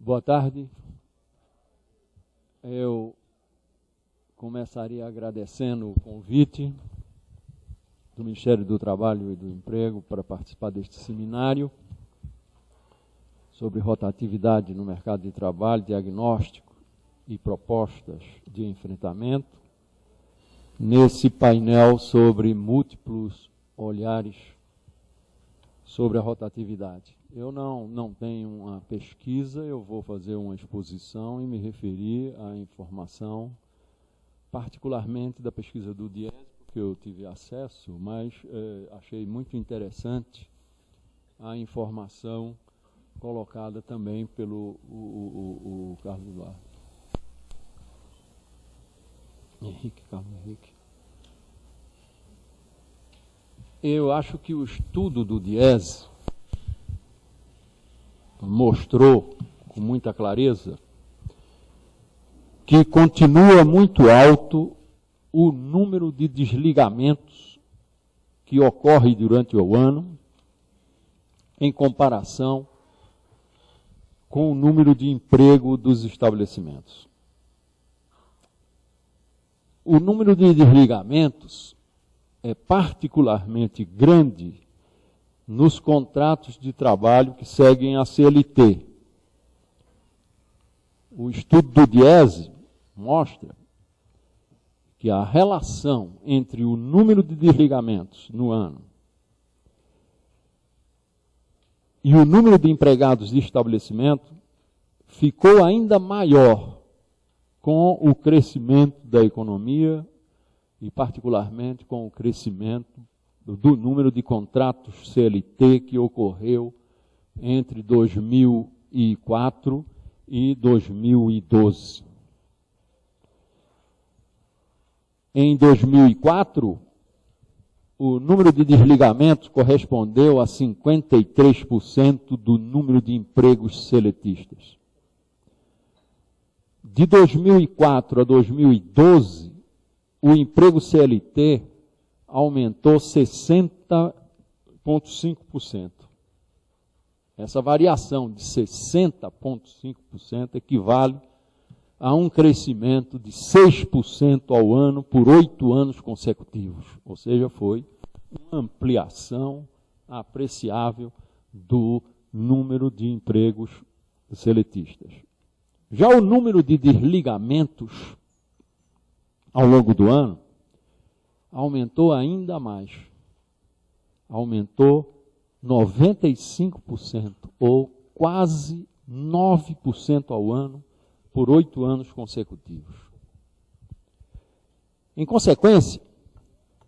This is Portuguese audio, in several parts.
Boa tarde. Eu começaria agradecendo o convite do Ministério do Trabalho e do Emprego para participar deste seminário sobre rotatividade no mercado de trabalho, diagnóstico e propostas de enfrentamento, nesse painel sobre múltiplos olhares sobre a rotatividade. Eu não tenho uma pesquisa, eu vou fazer uma exposição e me referir à informação, particularmente da pesquisa do Diese, porque eu tive acesso, mas achei muito interessante a informação colocada também pelo o Carlos Eduardo. Carlos Henrique. Eu acho que o estudo do Diese mostrou com muita clareza que continua muito alto o número de desligamentos que ocorre durante o ano em comparação com o número de emprego dos estabelecimentos. O número de desligamentos é particularmente grande nos contratos de trabalho que seguem a CLT. O estudo do Diese mostra que a relação entre o número de desligamentos no ano e o número de empregados de estabelecimento ficou ainda maior com o crescimento da economia e particularmente com o crescimento do número de contratos CLT que ocorreu entre 2004 e 2012. Em 2004, o número de desligamentos correspondeu a 53% do número de empregos seletistas. De 2004 a 2012, o emprego CLT aumentou 60,5%. Essa variação de 60,5% equivale a um crescimento de 6% ao ano por 8 anos consecutivos. Ou seja, foi uma ampliação apreciável do número de empregos seletistas. Já o número de desligamentos ao longo do ano aumentou ainda mais. Aumentou 95%, ou quase 9% ao ano, por 8 anos consecutivos. Em consequência,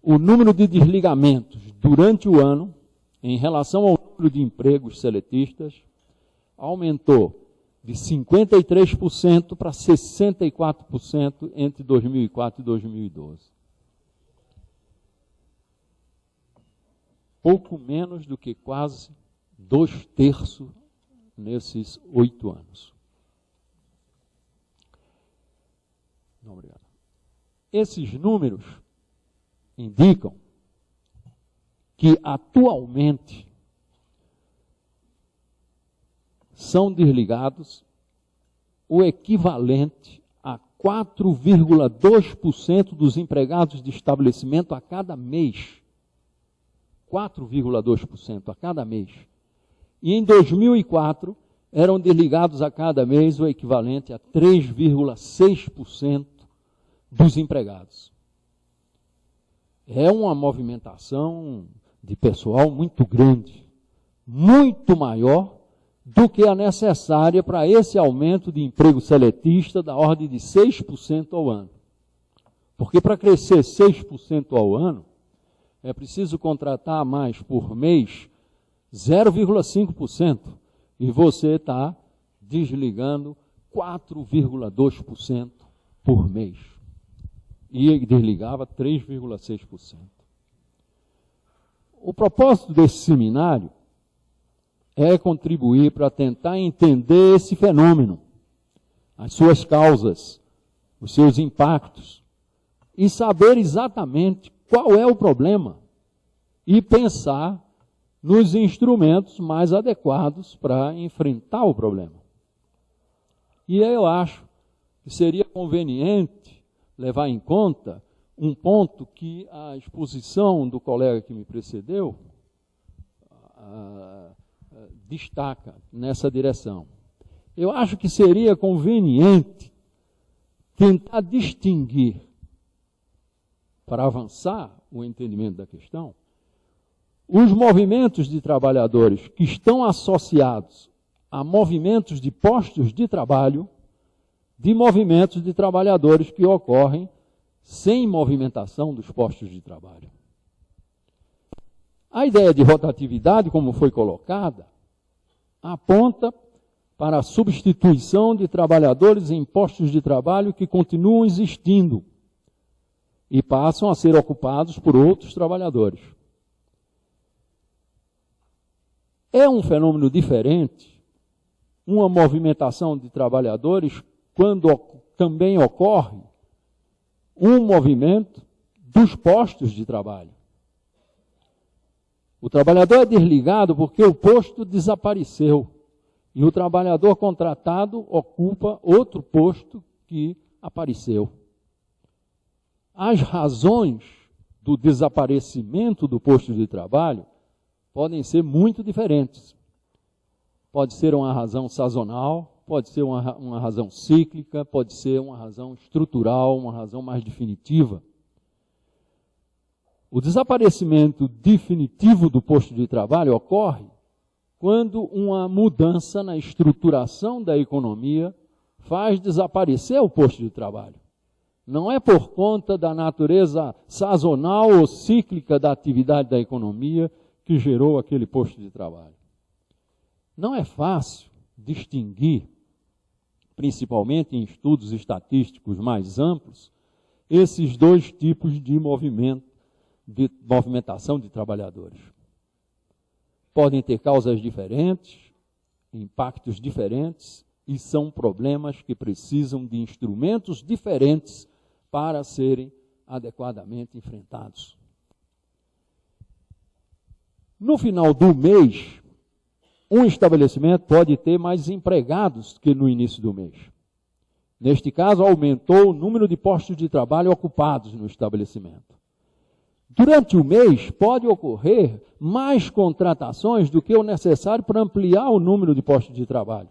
o número de desligamentos durante o ano, em relação ao número de empregos seletistas, aumentou de 53% para 64% entre 2004 e 2012. Pouco menos do que quase 2/3 nesses 8 anos. Não, obrigado. Esses números indicam que atualmente são desligados o equivalente a 4,2% dos empregados de estabelecimento a cada mês. 4,2% a cada mês. E em 2004, eram desligados a cada mês o equivalente a 3,6% dos empregados. É uma movimentação de pessoal muito grande, muito maior do que a necessária para esse aumento de emprego seletista da ordem de 6% ao ano. Porque para crescer 6% ao ano, é preciso contratar mais por mês 0,5%. E você está desligando 4,2% por mês. E desligava 3,6%. O propósito desse seminário é contribuir para tentar entender esse fenômeno, as suas causas, os seus impactos, e saber exatamente qual é o problema e pensar nos instrumentos mais adequados para enfrentar o problema. E eu acho que seria conveniente levar em conta um ponto que a exposição do colega que me precedeu destaca nessa direção. Eu acho que seria conveniente tentar distinguir, para avançar o entendimento da questão, os movimentos de trabalhadores que estão associados a movimentos de postos de trabalho, de movimentos de trabalhadores que ocorrem sem movimentação dos postos de trabalho. A ideia de rotatividade, como foi colocada, aponta para a substituição de trabalhadores em postos de trabalho que continuam existindo e passam a ser ocupados por outros trabalhadores. É um fenômeno diferente uma movimentação de trabalhadores quando também ocorre um movimento dos postos de trabalho. O trabalhador é desligado porque o posto desapareceu e o trabalhador contratado ocupa outro posto que apareceu. As razões do desaparecimento do posto de trabalho podem ser muito diferentes. Pode ser uma razão sazonal, pode ser uma razão cíclica, pode ser uma razão estrutural, uma razão mais definitiva. O desaparecimento definitivo do posto de trabalho ocorre quando uma mudança na estruturação da economia faz desaparecer o posto de trabalho. Não é por conta da natureza sazonal ou cíclica da atividade da economia que gerou aquele posto de trabalho. Não é fácil distinguir, principalmente em estudos estatísticos mais amplos, esses dois tipos de movimentação de trabalhadores. Podem ter causas diferentes, impactos diferentes, e são problemas que precisam de instrumentos diferentes para serem adequadamente enfrentados. No final do mês, um estabelecimento pode ter mais empregados que no início do mês. Neste caso, aumentou o número de postos de trabalho ocupados no estabelecimento. Durante o mês, pode ocorrer mais contratações do que o necessário para ampliar o número de postos de trabalho,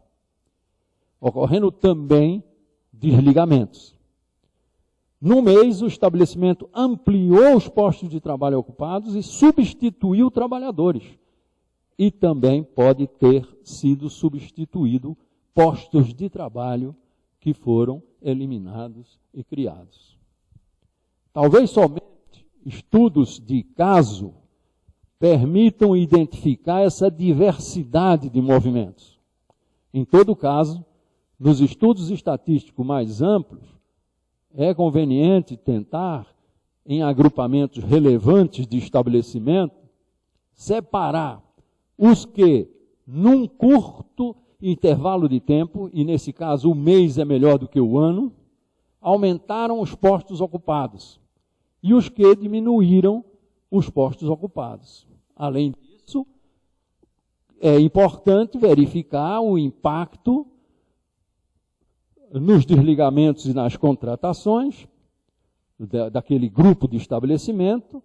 ocorrendo também desligamentos. No mês, o estabelecimento ampliou os postos de trabalho ocupados e substituiu trabalhadores. E também pode ter sido substituído postos de trabalho que foram eliminados e criados. Talvez somente estudos de caso permitam identificar essa diversidade de movimentos. Em todo caso, nos estudos estatísticos mais amplos, é conveniente tentar, em agrupamentos relevantes de estabelecimento, separar os que, num curto intervalo de tempo, e nesse caso o mês é melhor do que o ano, aumentaram os postos ocupados, e os que diminuíram os postos ocupados. Além disso, é importante verificar o impacto nos desligamentos e nas contratações daquele grupo de estabelecimento,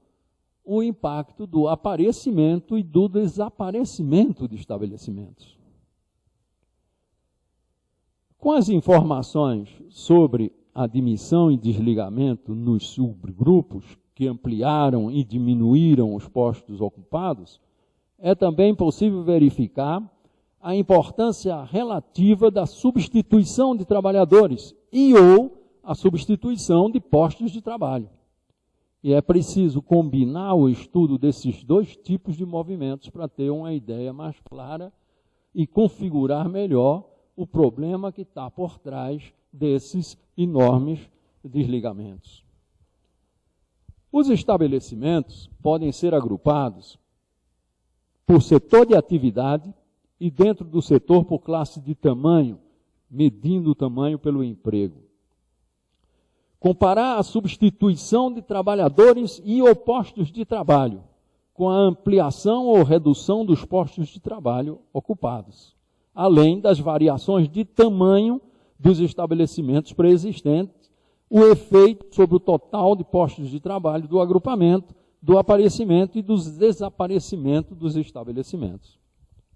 o impacto do aparecimento e do desaparecimento de estabelecimentos. Com as informações sobre admissão e desligamento nos subgrupos que ampliaram e diminuíram os postos ocupados, é também possível verificar a importância relativa da substituição de trabalhadores e ou a substituição de postos de trabalho. E é preciso combinar o estudo desses dois tipos de movimentos para ter uma ideia mais clara e configurar melhor o problema que está por trás desses enormes desligamentos. Os estabelecimentos podem ser agrupados por setor de atividade e dentro do setor por classe de tamanho, medindo o tamanho pelo emprego. Comparar a substituição de trabalhadores e ou postos de trabalho com a ampliação ou redução dos postos de trabalho ocupados, além das variações de tamanho dos estabelecimentos preexistentes, o efeito sobre o total de postos de trabalho do agrupamento, do aparecimento e do desaparecimento dos estabelecimentos.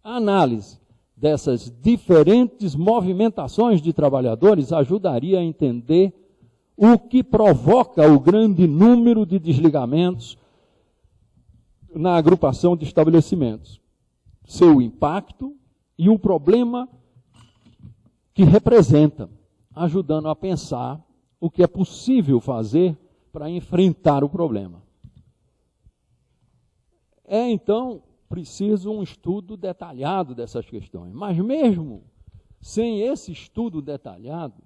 A análise dessas diferentes movimentações de trabalhadores ajudaria a entender o que provoca o grande número de desligamentos na agrupação de estabelecimentos, seu impacto e o problema que representa, ajudando a pensar o que é possível fazer para enfrentar o problema. É, então, preciso um estudo detalhado dessas questões. Mas mesmo sem esse estudo detalhado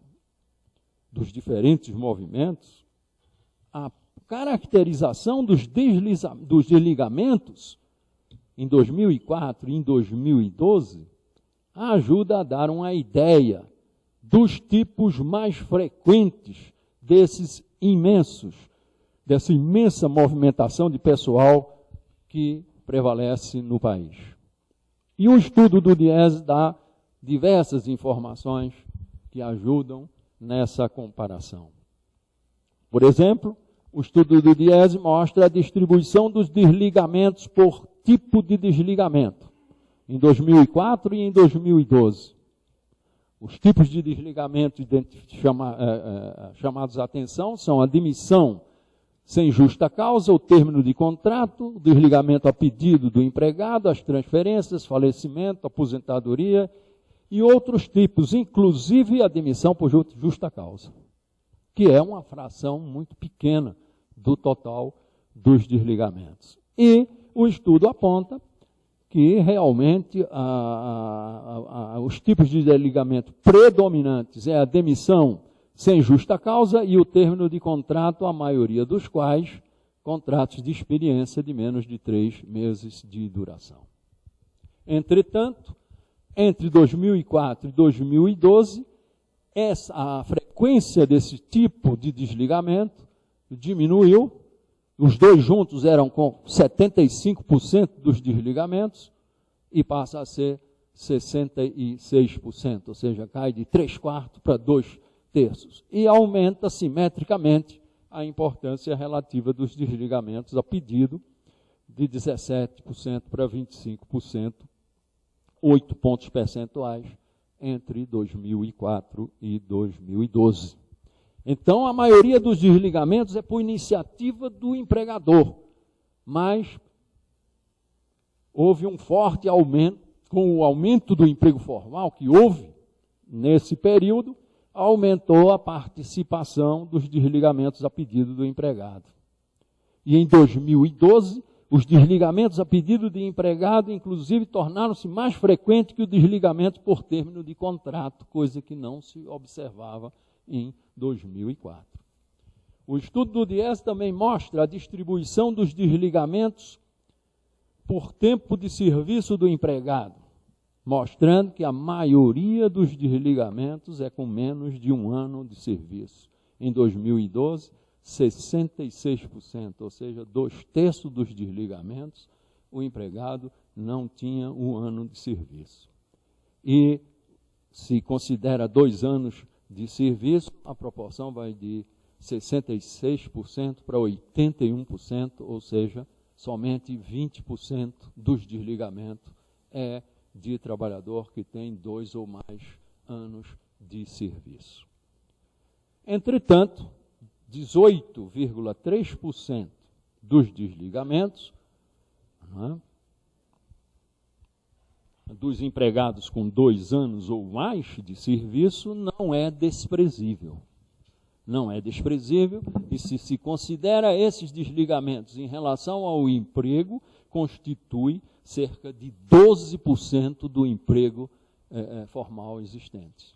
dos diferentes movimentos, a caracterização dos desligamentos em 2004 e em 2012 ajuda a dar uma ideia dos tipos mais frequentes dessa imensa movimentação de pessoal que prevalece no país. E o estudo do DIEESE dá diversas informações que ajudam nessa comparação. Por exemplo, o estudo do DIEESE mostra a distribuição dos desligamentos por tipo de desligamento, em 2004 e em 2012. Os tipos de desligamento chamados a atenção são a demissão sem justa causa, o término de contrato, o desligamento a pedido do empregado, as transferências, falecimento, aposentadoria e outros tipos, inclusive a demissão por justa causa, que é uma fração muito pequena do total dos desligamentos. E o estudo aponta que realmente os tipos de desligamento predominantes é a demissão sem justa causa e o término de contrato, a maioria dos quais contratos de experiência de menos de 3 meses de duração. Entretanto, entre 2004 e 2012, a frequência desse tipo de desligamento diminuiu. Os dois juntos eram com 75% dos desligamentos e passa a ser 66%, ou seja, cai de 3/4 para 2/3. E aumenta simetricamente a importância relativa dos desligamentos a pedido de 17% para 25%, 8 pontos percentuais entre 2004 e 2012. Então, a maioria dos desligamentos é por iniciativa do empregador, mas houve um forte aumento, com o aumento do emprego formal que houve nesse período, aumentou a participação dos desligamentos a pedido do empregado. E em 2012, os desligamentos a pedido de empregado, inclusive, tornaram-se mais frequentes que o desligamento por término de contrato, coisa que não se observava em 2004. O estudo do DIEESE também mostra a distribuição dos desligamentos por tempo de serviço do empregado, mostrando que a maioria dos desligamentos é com menos de 1 ano de serviço. Em 2012, 66%, ou seja, 2/3 dos desligamentos, o empregado não tinha 1 ano de serviço. E se considera 2 anos de serviço, a proporção vai de 66% para 81%, ou seja, somente 20% dos desligamentos é de trabalhador que tem 2 ou mais anos de serviço. Entretanto, 18,3% dos desligamentos, dos empregados com 2 anos ou mais de serviço, não é desprezível. Não é desprezível, e se considera esses desligamentos em relação ao emprego, constitui cerca de 12% do emprego formal existente.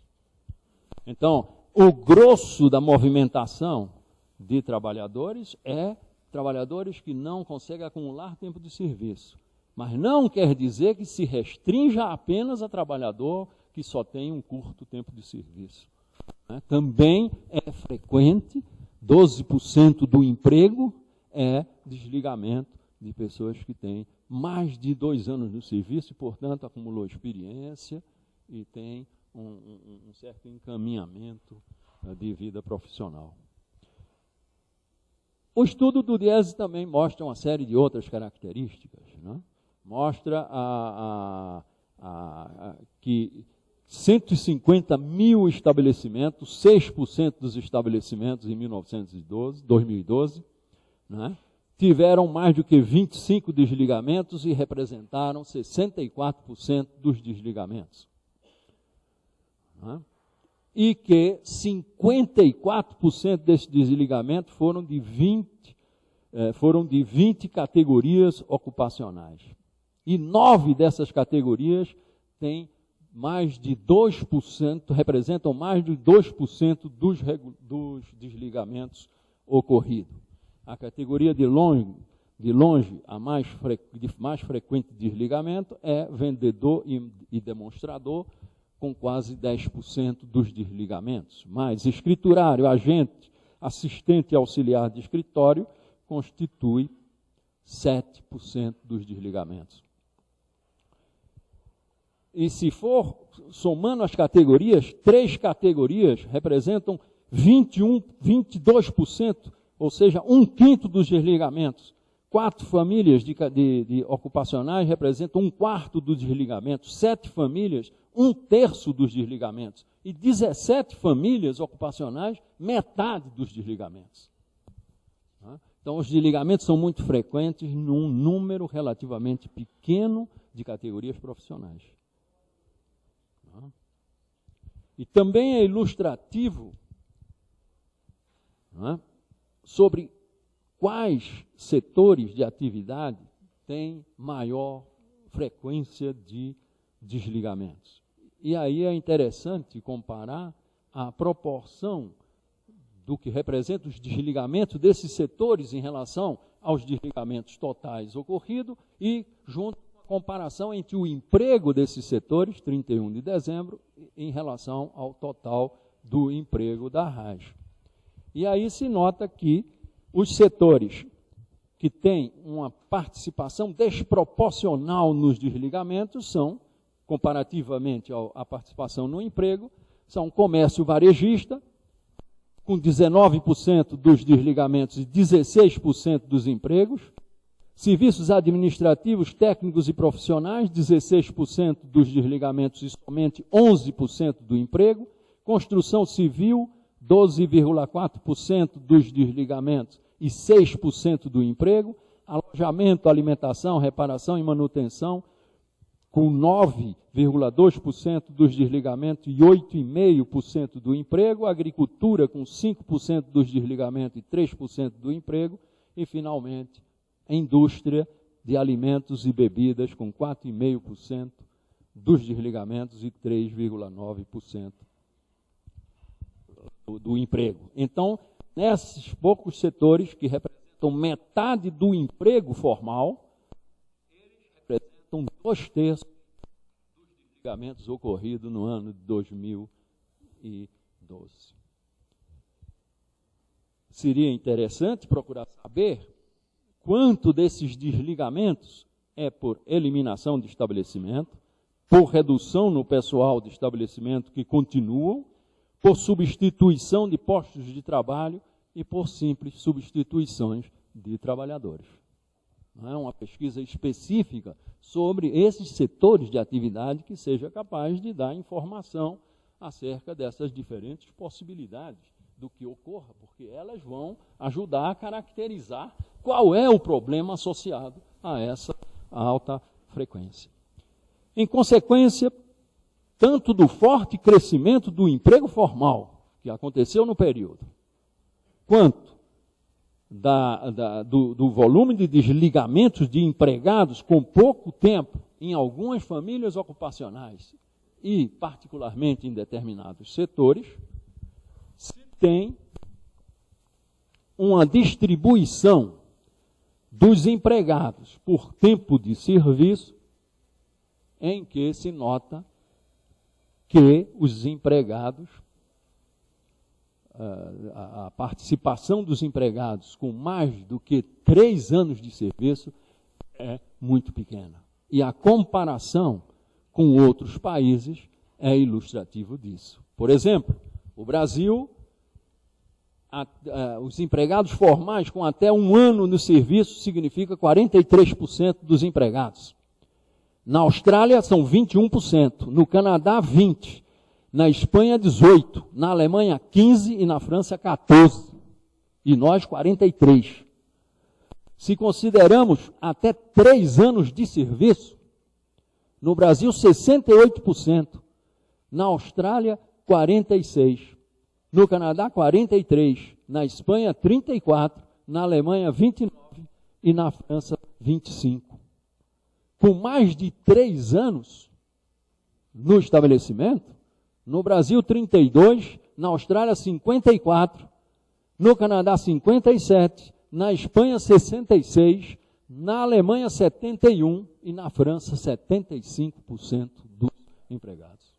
Então, o grosso da movimentação de trabalhadores é trabalhadores que não conseguem acumular tempo de serviço. Mas não quer dizer que se restrinja apenas a trabalhador que só tem um curto tempo de serviço. Também é frequente, 12% do emprego é desligamento de pessoas que têm mais de 2 anos no serviço e, portanto, acumulou experiência e tem um certo encaminhamento de vida profissional. O estudo do Diese também mostra uma série de outras características, né? Mostra que 150 mil estabelecimentos, 6% dos estabelecimentos em 2012, né, tiveram mais do que 25 desligamentos e representaram 64% dos desligamentos. Né? E que 54% desses desligamentos foram de 20 categorias ocupacionais. E 9 dessas categorias têm mais de 2%, representam mais de 2% dos desligamentos ocorridos. A categoria de longe a mais frequente desligamento é vendedor e demonstrador, com quase 10% dos desligamentos. Mas escriturário, agente, assistente e auxiliar de escritório constitui 7% dos desligamentos. E se for somando as categorias, 3 categorias representam 22%, ou seja, 1/5 dos desligamentos. 4 famílias de ocupacionais representam 1/4 dos desligamentos. 7 famílias, 1/3 dos desligamentos. E 17 famílias ocupacionais, metade dos desligamentos. Então, os desligamentos são muito frequentes num número relativamente pequeno de categorias profissionais. E também é ilustrativo, sobre quais setores de atividade têm maior frequência de desligamentos. E aí é interessante comparar a proporção do que representa os desligamentos desses setores em relação aos desligamentos totais ocorridos e junto com a comparação entre o emprego desses setores, 31 de dezembro, em relação ao total do emprego da RAS. E aí se nota que os setores que têm uma participação desproporcional nos desligamentos são, comparativamente à participação no emprego, são comércio varejista, com 19% dos desligamentos e 16% dos empregos, serviços administrativos, técnicos e profissionais, 16% dos desligamentos e somente 11% do emprego, construção civil, 12,4% dos desligamentos e 6% do emprego, alojamento, alimentação, reparação e manutenção, com 9,2% dos desligamentos e 8,5% do emprego, agricultura com 5% dos desligamentos e 3% do emprego, e, finalmente, a indústria de alimentos e bebidas com 4,5% dos desligamentos e 3,9% do emprego. Então, nesses poucos setores que representam metade do emprego formal, eles representam 2/3 dos desligamentos ocorridos no ano de 2012. Seria interessante procurar saber quanto desses desligamentos é por eliminação de estabelecimento, por redução no pessoal de estabelecimento que continuam, por substituição de postos de trabalho e por simples substituições de trabalhadores. Não é uma pesquisa específica sobre esses setores de atividade que seja capaz de dar informação acerca dessas diferentes possibilidades do que ocorra, porque elas vão ajudar a caracterizar qual é o problema associado a essa alta frequência. Em consequência, tanto do forte crescimento do emprego formal, que aconteceu no período, quanto do volume de desligamentos de empregados com pouco tempo em algumas famílias ocupacionais e, particularmente, em determinados setores, se tem uma distribuição dos empregados por tempo de serviço em que se nota que os empregados, a participação dos empregados com mais do que 3 anos de serviço é muito pequena. E a comparação com outros países é ilustrativo disso. Por exemplo, o Brasil, os empregados formais com até 1 ano no serviço significa 43% dos empregados. Na Austrália são 21%, no Canadá 20%, na Espanha 18%, na Alemanha 15% e na França 14%. E nós 43%. Se consideramos até 3 anos de serviço, no Brasil 68%, na Austrália 46%, no Canadá 43%, na Espanha 34%, na Alemanha 29% e na França 25%. Com mais de 3 anos no estabelecimento, no Brasil 32%, na Austrália 54%, no Canadá 57%, na Espanha 66%, na Alemanha 71% e na França 75% dos empregados.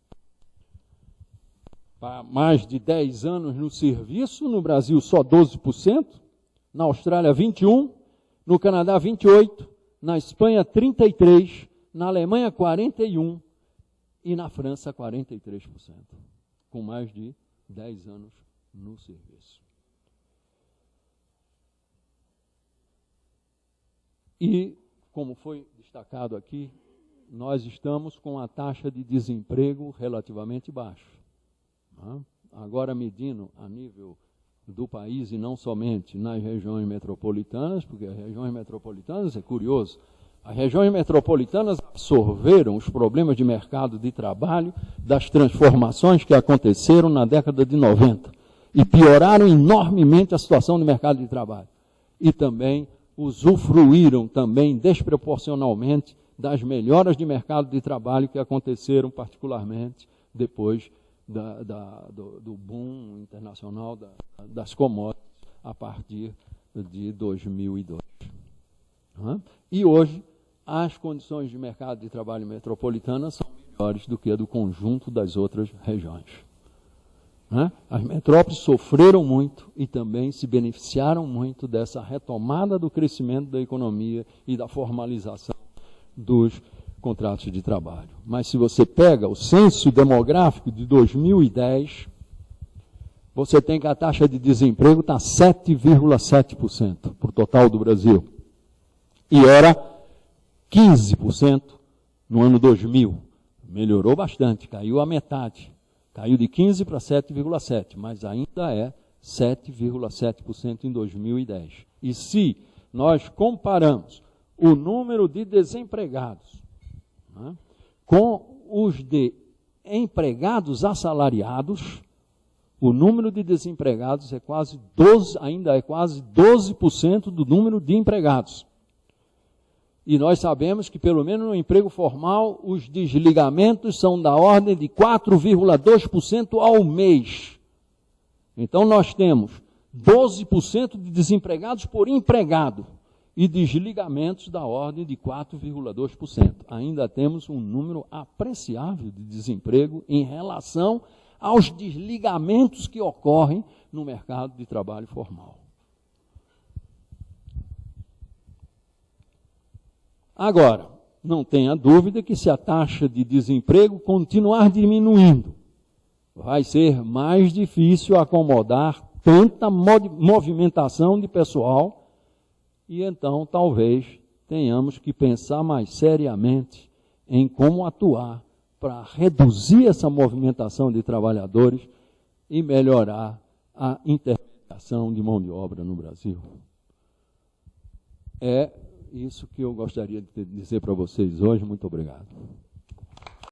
Para mais de 10 anos no serviço, no Brasil só 12%, na Austrália 21%, no Canadá 28%, na Espanha 33%, na Alemanha 41% e na França 43%, com mais de 10 anos no serviço. E, como foi destacado aqui, nós estamos com a taxa de desemprego relativamente baixa. Agora, medindo a nível do país e não somente nas regiões metropolitanas, porque as regiões metropolitanas, é curioso, as regiões metropolitanas absorveram os problemas de mercado de trabalho das transformações que aconteceram na década de 90 e pioraram enormemente a situação do mercado de trabalho. E também usufruíram também desproporcionalmente das melhoras de mercado de trabalho que aconteceram particularmente depois do boom internacional das commodities a partir de 2002. E hoje, as condições de mercado de trabalho metropolitana são melhores do que a do conjunto das outras regiões. As metrópoles sofreram muito e também se beneficiaram muito dessa retomada do crescimento da economia e da formalização dos contratos de trabalho. Mas se você pega o censo demográfico de 2010, você tem que a taxa de desemprego está 7,7% para o total do Brasil. E era 15% no ano 2000. Melhorou bastante, caiu a metade. Caiu de 15% para 7,7%, mas ainda é 7,7% em 2010. E se nós comparamos o número de desempregados com os de empregados assalariados, o número de desempregados é quase 12% do número de empregados. E nós sabemos que, pelo menos no emprego formal, os desligamentos são da ordem de 4,2% ao mês. Então, nós temos 12% de desempregados por empregado e desligamentos da ordem de 4,2%. Ainda temos um número apreciável de desemprego em relação aos desligamentos que ocorrem no mercado de trabalho formal. Agora, não tenha dúvida que se a taxa de desemprego continuar diminuindo, vai ser mais difícil acomodar tanta movimentação de pessoal e então talvez tenhamos que pensar mais seriamente em como atuar para reduzir essa movimentação de trabalhadores e melhorar a intermediação de mão de obra no Brasil. É isso que eu gostaria de dizer para vocês hoje. Muito obrigado.